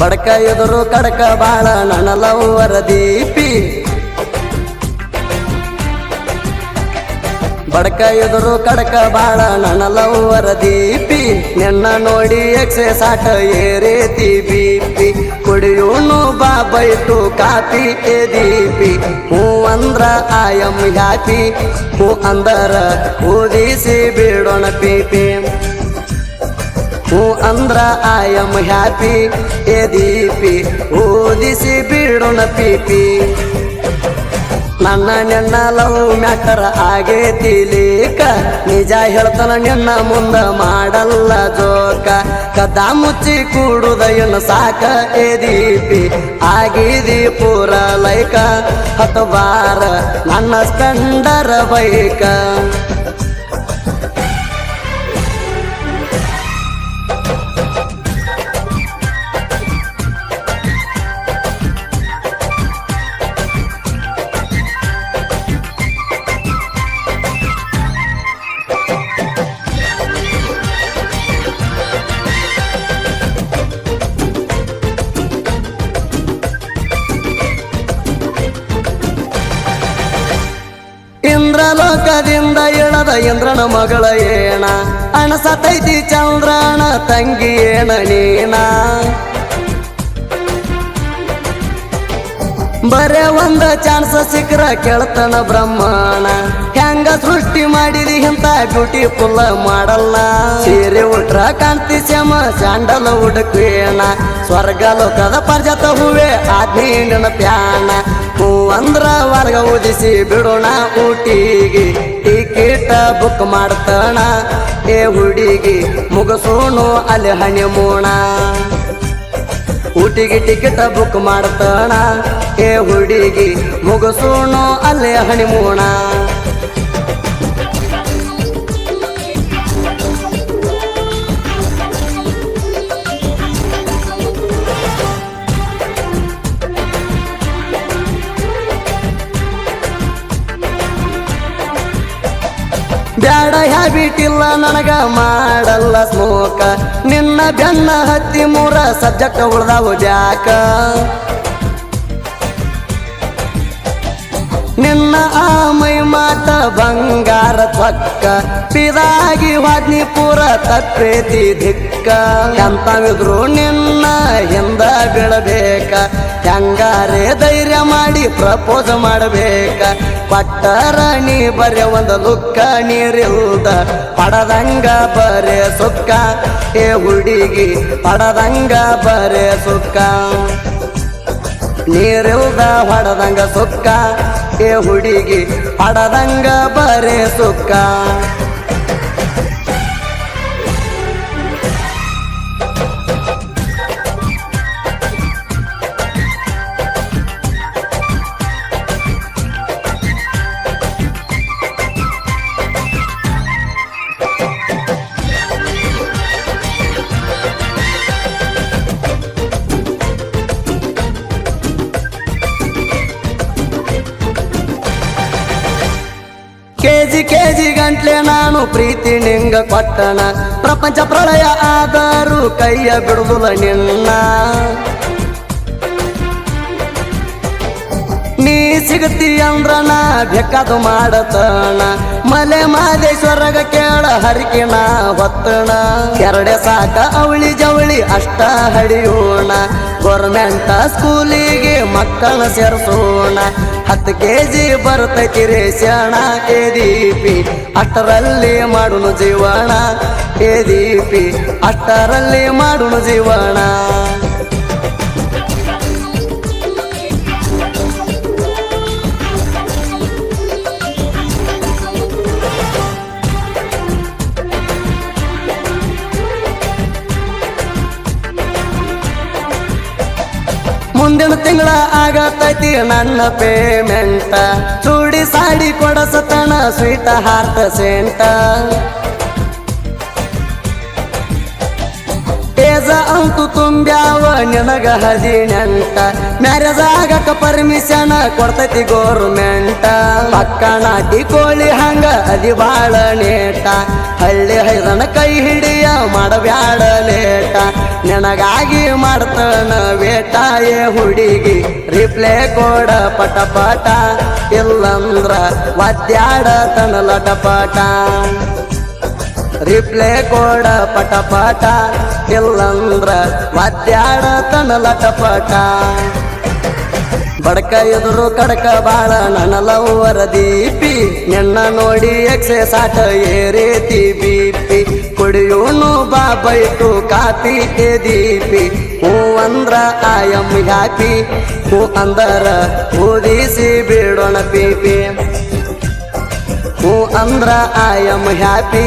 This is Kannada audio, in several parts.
ಬಡಕ ಎದುರು ಕಡಕ ಬಾಳ ನನ್ನ ಲವ್ವರ ದೀಪಿ ಬಡಕ ಎದುರು ಕಡಕ ಬಾಳ ನನ್ನ ಲವ್ವರ ದೀಪಿ ನಿನ್ನ ನೋಡಿ ಎಕ್ಸೆ ಸಾಟ ಏರೇತಿ ಬಿಪಿ ಕುಡಿಯೋನು ಬಾ ಬೈಟು ಕಾಪಿ ಎ ದೀಪಿ ಹೂ ಅಂದ್ರ ಐ ಆಮ್ ಹ್ಯಾಪಿ ಹೂ ಅಂದರ ಊದಿಸಿ ಬಿಡೋಣ ಪಿಪಿ ಹೂ ಅಂದ್ರ ಐ ಆಮ್ ಹ್ಯಾಪಿ ಎ ದೀಪಿ ಊದಿಸಿ ಬಿಡೋಣ ಪಿಪಿ ನನ್ನ ನಿನ್ನ ಲವ್ ಮ್ಯಾಟರ್ ಆಗೇತಿ ಲೇಕ ನಿಜ ಹೇಳ್ತಾನ ನಿನ್ನ ಮುಂದ ಮಾಡಲ್ಲ ಜೋಕ ಕದ ಮುಚ್ಚಿ ಕೂಡುದ ಇನ್ನು ಸಾಕ ಎ ದೀಪಿ ಆಗಿದಿ ಪೂರ ಲೈಕ ಹತ್ತಬಾರ ನನ್ನ ಸ್ಪೆಂಡರ್ ಬೈಕ ಇಂದ್ರಲೋಕದಿಂದ ಇಳದ ಇಂದ್ರನ ಮಗಳ ಏಣ ಅಣಸತೈತಿ ಚಂದ್ರನ ತಂಗಿ ಏಣ ನೀನ ಬರೇ ಒಂದ ಚಾನ್ಸ್ ಸಿಕ್ರ ಕೇಳ್ತಾನ ಬ್ರಹ್ಮಣ ಹೆಂಗ ಸೃಷ್ಟಿ ಮಾಡಿದಿ ಇಂತ ಬ್ಯೂಟಿಫುಲ್ ಮಾಡಲ್ಲ ಸೀರೆ ಉಟ್ರ ಕಾಂತಿ ಶ್ಯಾಮ ಸ್ಯಾಂಡಲ್ ಹುಡುಕೇಣ ಸ್ವರ್ಗ ಲೋಕದ ಪರ್ಜತ ಹೂವೆ ಆದ್ನಿ ನೆನಪ್ಯಾಣ ಹೂ ಅಂದ್ರ ವರ್ಗ ಉದಿಸಿ ಬಿಡೋಣ ಊಟಿಗೆ ಟಿಕೆಟ್ ಬುಕ್ ಮಾಡ್ತಾಣ ಏ ಹುಡುಗಿ ಮುಗಸೋಣು ಅಲ್ಲಿ ಹನಿಮೂಣ ಊಟಿಗೆ ಟಿಕೆಟ್ ಬುಕ್ ಮಾಡ್ತಾಣ ಏ ಹುಡುಗಿ ಮುಗಸೋಣು ಅಲ್ಲಿ ಹನಿಮೂಣ ಬ್ಯಾಡ ಹ್ಯಾಬಿಟ್ ಇಲ್ಲ ನನಗ ಮಾಡಲ್ಲ ಸ್ಮೋಕ ನಿನ್ನ ಬೆನ್ನ ಹತ್ತಿ ಮೂರ ಸಬ್ಜೆಕ್ಟ್ ಉಳ್ದಾವು ಬ್ಯಾಕ ನಿನ್ನ ಆ ಮೈ ಮಾತ ಬಂಗಾರ ಚೊಕ್ಕ ಪಿದಾಗಿ ವಾದ್ನಿ ಪೂರ ತಪ್ಪೇತಿ ಧಿಕ್ಕ ಎಂತವಿದ್ರು ನಿನ್ನ ಹಿಂದ ಬೀಳಬೇಕ ಹೆಂಗಾರೆ ಧೈರ್ಯ ಮಾಡಿ ಪ್ರಪೋಸ್ ಮಾಡಬೇಕ ಪಟ್ಟರ ನೀ ಬರೆ ಒಂದು ಲುಕ್ಕ ನೀರಿಲ್ದ ಪಡದಂಗ ಬರೆ ಸುಕ್ಕ ಏ ಹುಡುಗಿ ಪಡದಂಗ ಬರೆ ಸುಕ್ಕ ನೀರಿಲ್ದ ಹೊಡದಂಗ ಸುಕ್ಕ ಏ ಹುಡುಗಿ ಪಡದಂಗ ಬರೆ ಸುಕ್ಕ ಕೆಜಿ ಗಂಟ್ಲೆ ನಾನು ಪ್ರೀತಿ ನಿಂಗ ಕೊಟ್ಟಣ ಪ್ರಪಂಚ ಪ್ರಳಯ ಆದರೂ ಕೈಯ ಬಿಡುವುದಿಲ್ಲ ನಿನ್ನ ನೀ ಸಿಗತಿ ಅಂದ್ರ ನಾ ಬೇಕಾದು ಮಾಡತಣ ಮಲೆ ಮಾದೇಶ್ವರಗ ಕೇಳ ಹರಿಕಿನ ಹೊತ್ತಣ ಎರಡೆ ಸಾಕ ಅವಳಿ ಜವಳಿ ಅಷ್ಟ ಹಡಿಯೋಣ ಗೌರ್ಮೆಂಟ್ ಸ್ಕೂಲಿಗೆ ಮಕ್ಕಳ ಸೇರಿಸೋಣ 10 kg ಬರ್ತೈತಿ ರೇಷಣ ಎ ದೀಪಿ ಅಷ್ಟರಲ್ಲಿ ಮಾಡುನು ಜೀವನ ಎ ದೀಪಿ ಅಷ್ಟರಲ್ಲಿ ಮಾಡುನು ಜೀವನ ಮುಂದಿನ ತಿಂಗಳ ಆಗತೈತಿ ನನ್ನ ಪೇಮೆಂಟ್ ಚೂಡಿ ಸಾಡಿ ಕೊಡಸತನ ಸ್ವೀಟ್ ಹಾರ್ಟ್ ಸೆಂಟ ಏಜ ಅಂತೂ ತುಂಬ್ಯಾವ ನಿನಗ 18 ಮ್ಯಾರೇಜ್ ಆಗಕ ಪರ್ಮಿಷನ್ ಕೊಡ್ತೈತಿ ಗೌರ್ಮೆಂಟ್ ಪಕ್ಕ ನಾಟಿ ಕೋಳಿ ಹಂಗ ಅದಿ ಬಾಳ ನೇಟ ಹಳ್ಳಿ ಹೈದನ ಕೈ ಹಿಡಿಯ ಮಾಡಬ್ಯಾಡ ಲೇಟ ನಿನಗಾಗಿ ಮಾಡ್ತಾನ ವೇಟಾಯೇ ಹುಡುಗಿ ರಿಪ್ಲೇ ಕೋಡ ಪಟ ಪಟ ಇಲ್ಲಂದ್ರ ಒದ್ಯಾಡ ತನ ಲಟಪಟ ರಿಪ್ಲೇ ಕೋಡ ಪಟ ಪಟ ಇಲ್ಲಂದ್ರ ಒದ್ಯಾಡ ತನ ಲಟಪಟ ಬಡಕ ಎದುರು ಕಡಕ ಬಾಳ ನನ್ನ ಲವ್ವರ ದೀಪಿ ನಿನ್ನ ನೋಡಿ ಎಕ್ಸೆ ಸಾಟ ಏರೇತಿ ಬಿಪಿ ಕುಡಿಯೋನು ಬಾ ಬೈಟು ಕಾಪಿ ಎ ದೀಪಿ ಹೂ ಅಂದ್ರ ಆಯಂ ಹ್ಯಾಪಿ ಹೂ ಅಂದರ ಊದಿಸಿ ಬಿಡೋಣ ಪಿಪಿ ಹೂ ಅಂದ್ರ ಆಯಂ ಹ್ಯಾಪಿ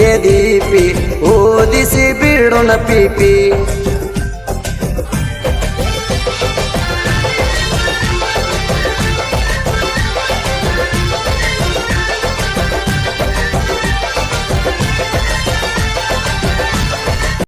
ಎ ದೀಪಿ ಊದಿಸಿ ಬಿಡೋಣ ಪಿಪಿ